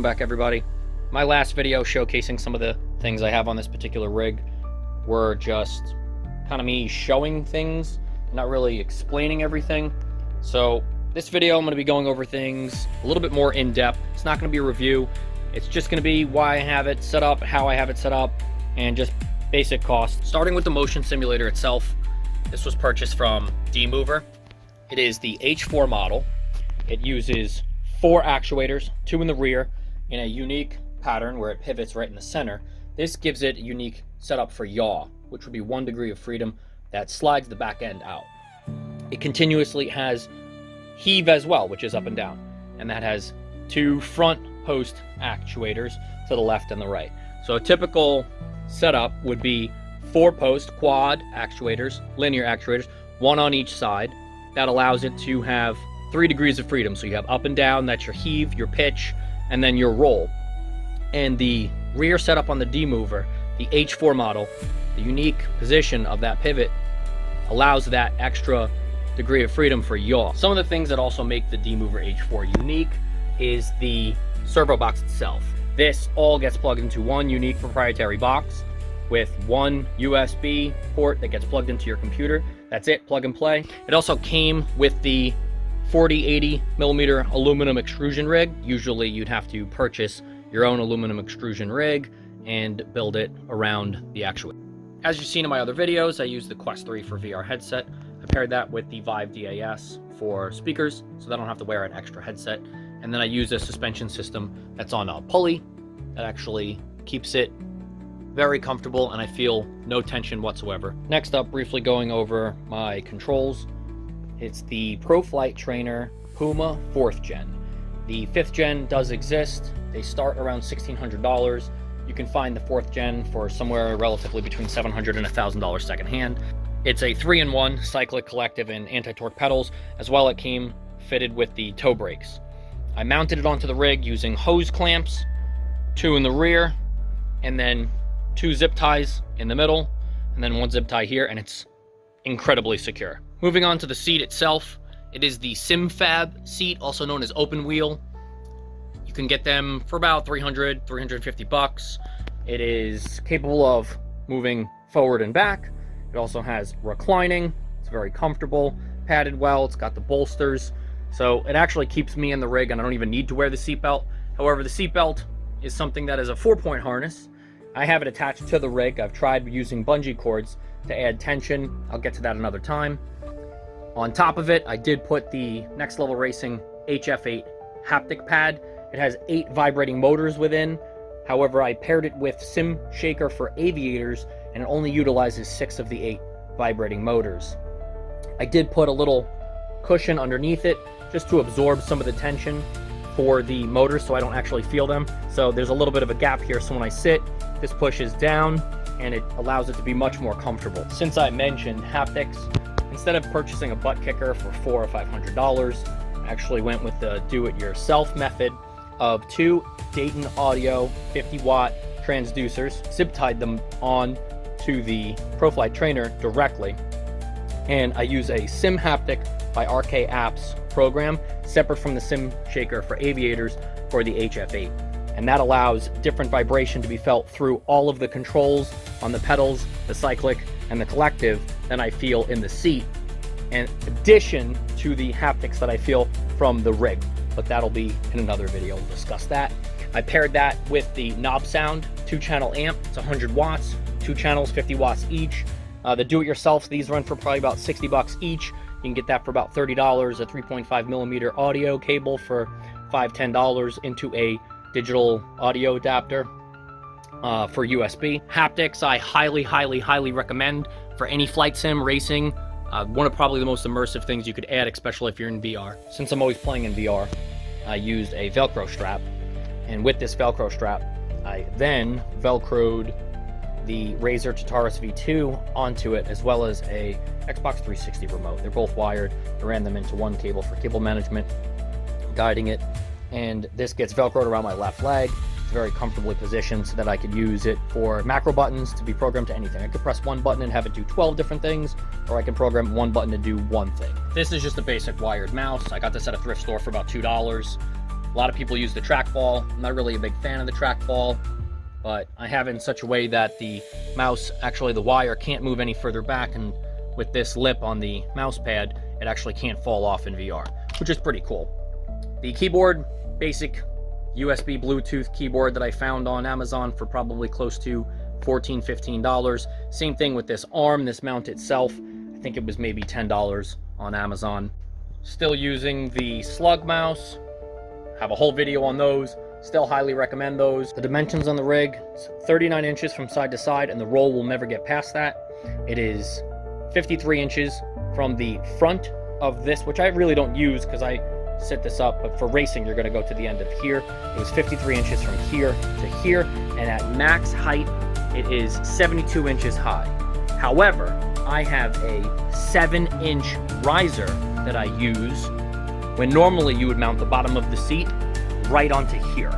back, everybody. My last video showcasing some of the things I have on this particular rig were just kind of me showing things, not really explaining everything. So this video I'm going to be going over things a little bit more in depth. It's not going to be a review. It's just going to be why I have it set up, how I have it set up, and just basic costs. Starting with the motion simulator itself, this was purchased from D-Mover. It is the H4 model. It uses 4 actuators, 2 in the rear, in a unique pattern where it pivots right in the center. This gives it a unique setup for yaw, which would be 1 degree of freedom that slides the back end out. It continuously has heave as well, which is up and down, and that has 2 front post actuators to the left and the right. So a typical setup would be 4 post quad actuators, linear actuators, 1 on each side. That allows it to have 3 degrees of freedom. So you have up and down, that's your heave, your pitch, and then your roll. And the rear setup on the D-Mover, the H4 model, the unique position of that pivot allows that extra degree of freedom for yaw. Some of the things that also make the D-Mover H4 unique is the servo box itself. This all gets plugged into one unique proprietary box with 1 USB port that gets plugged into your computer. That's it, plug and play. It also came with the 40-80 millimeter aluminum extrusion rig. Usually you'd have to purchase your own aluminum extrusion rig and build it around the actuator. As you've seen in my other videos, I use the Quest 3 for VR headset. I paired that with the VIVE DAS for speakers so that I don't have to wear an extra headset. And then I use a suspension system that's on a pulley that actually keeps it very comfortable, and I feel no tension whatsoever. Next up, briefly going over my controls. It's the Proflight Trainer Puma 4th Gen. The 5th Gen does exist. They start around $1,600. You can find the 4th Gen for somewhere relatively between $700 and $1,000 secondhand. It's a 3-in-1 Cyclic collective and anti-torque pedals. As well, it came fitted with the toe brakes. I mounted it onto the rig using hose clamps, 2 in the rear, and then 2 zip ties in the middle, and then 1 zip tie here, and it's incredibly secure. Moving on to the seat itself, it is the Simfab seat, also known as open wheel. You can get them for about $300, $350. It is capable of moving forward and back. It also has reclining. It's very comfortable, padded well. It's got the bolsters. So it actually keeps me in the rig, and I don't even need to wear the seatbelt. However, the seatbelt is something that is a 4-point harness. I have it attached to the rig. I've tried using bungee cords to add tension. I'll get to that another time. On top of it, I did put the Next Level Racing HF8 haptic pad. It has 8 vibrating motors within. However, I paired it with Shaker For Aviators, and it only utilizes 6 of the 8 vibrating motors. I did put a little cushion underneath it just to absorb some of the tension for the motors so I don't actually feel them. So there's a little bit of a gap here, so when I sit, this pushes down and it allows it to be much more comfortable. Since I mentioned haptics, instead of purchasing a butt kicker for $400 or $500, I actually went with the do-it-yourself method of 2 Dayton Audio 50-watt transducers, zip-tied them on to the Proflight Trainer directly, and I use a Sim Haptic by RK Apps program separate from the Shaker For Aviators for the HF8, and that allows different vibration to be felt through all of the controls on the pedals, the Cyclic, and the collective than I feel in the seat, in addition to the haptics that I feel from the rig. But that'll be in another video. We'll discuss that. I paired that with the NobSound 2-channel amp. It's 100 watts, 2 channels, 50 watts each. The do-it-yourself, these run for probably about $60 each. You can get that for about $30, a 3.5 millimeter audio cable for $5-10 into a digital audio adapter for USB. Haptics, I highly recommend for any flight sim, racing. One of probably the most immersive things you could add, especially if you're in VR. Since I'm always playing in VR, I used a Velcro strap. And with this Velcro strap, I then Velcroed the Razer Tataris V2 onto it, as well as a Xbox 360 remote. They're both wired. I ran them into one cable for cable management, guiding it. And this gets Velcroed around my left leg. It's very comfortably positioned so that I could use it for macro buttons to be programmed to anything. I could press 1 button and have it do 12 different things, or I can program 1 button to do 1 thing. This is just a basic wired mouse. I got this at a thrift store for about $2. A lot of people use the trackball. I'm not really a big fan of the trackball, but I have it in such a way that the mouse, actually the wire, can't move any further back, and with this lip on the mouse pad, it actually can't fall off in VR, which is pretty cool. The keyboard, basic USB Bluetooth keyboard that I found on Amazon for probably close to $14, $15. Same thing with this arm, this mount itself. I think it was maybe $10 on Amazon. Still using the Slugmouse. Have a whole video on those. Still highly recommend those. The dimensions on the rig, 39 inches from side to side, and the roll will never get past that. It is 53 inches from the front of this, which I really don't use because I set this up, but for racing you're going to go to the end of here. It was 53 inches from here to here, and at max height it is 72 inches high. However, I have a 7-inch riser that I use when normally you would mount the bottom of the seat right onto here,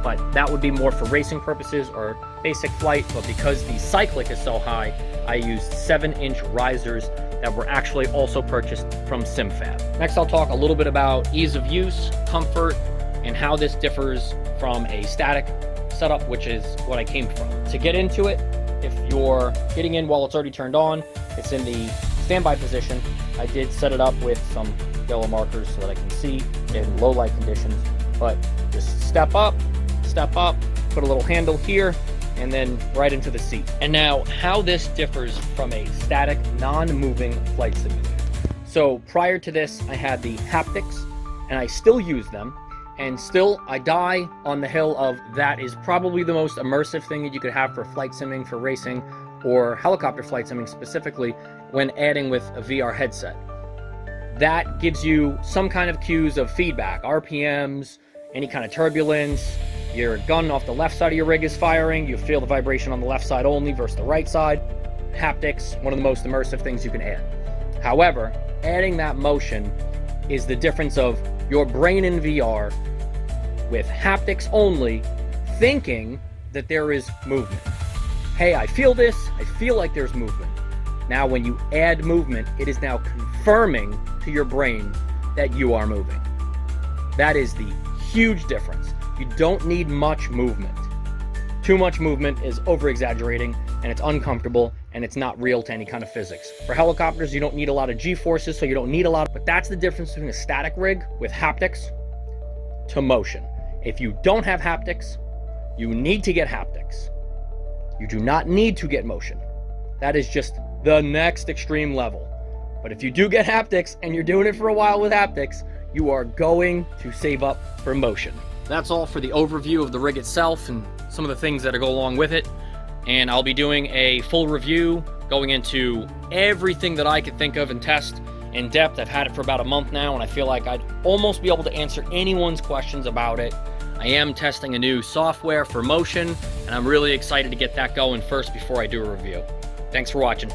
but that would be more for racing purposes or basic flight. But because the Cyclic is so high, I used 7-inch risers that were actually also purchased from Simfab. Next, I'll talk a little bit about ease of use, comfort, and how this differs from a static setup, which is what I came from. To get into it, if you're getting in while it's already turned on, it's in the standby position. I did set it up with some yellow markers so that I can see in low light conditions, but just step up, put a little handle here, and then right into the seat. And now, how this differs from a static, non-moving flight simulator. So prior to this, I had the Haptics, and I still use them, and still I die on the hill of that is probably the most immersive thing that you could have for flight simming, for racing, or helicopter flight simming specifically, when adding with a VR headset. That gives you some kind of cues of feedback, RPMs, any kind of turbulence. Your gun off the left side of your rig is firing, you feel the vibration on the left side only versus the right side. Haptics, one of the most immersive things you can add. However, adding that motion is the difference of your brain in VR with haptics only, thinking that there is movement. Hey, I feel this, I feel like there's movement. Now, when you add movement, it is now confirming to your brain that you are moving. That is the huge difference. You don't need much movement. Too much movement is over-exaggerating, and it's uncomfortable, and it's not real to any kind of physics. For helicopters, you don't need a lot of G-forces, so you don't need a lot, but that's the difference between a static rig with haptics to motion. If you don't have haptics, you need to get haptics. You do not need to get motion. That is just the next extreme level. But if you do get haptics, and you're doing it for a while with haptics, you are going to save up for motion. That's all for the overview of the rig itself and some of the things that go along with it. And I'll be doing a full review going into everything that I could think of and test in depth. I've had it for about a month now, and I feel like I'd almost be able to answer anyone's questions about it. I am testing a new software for motion, and I'm really excited to get that going first before I do a review. Thanks for watching.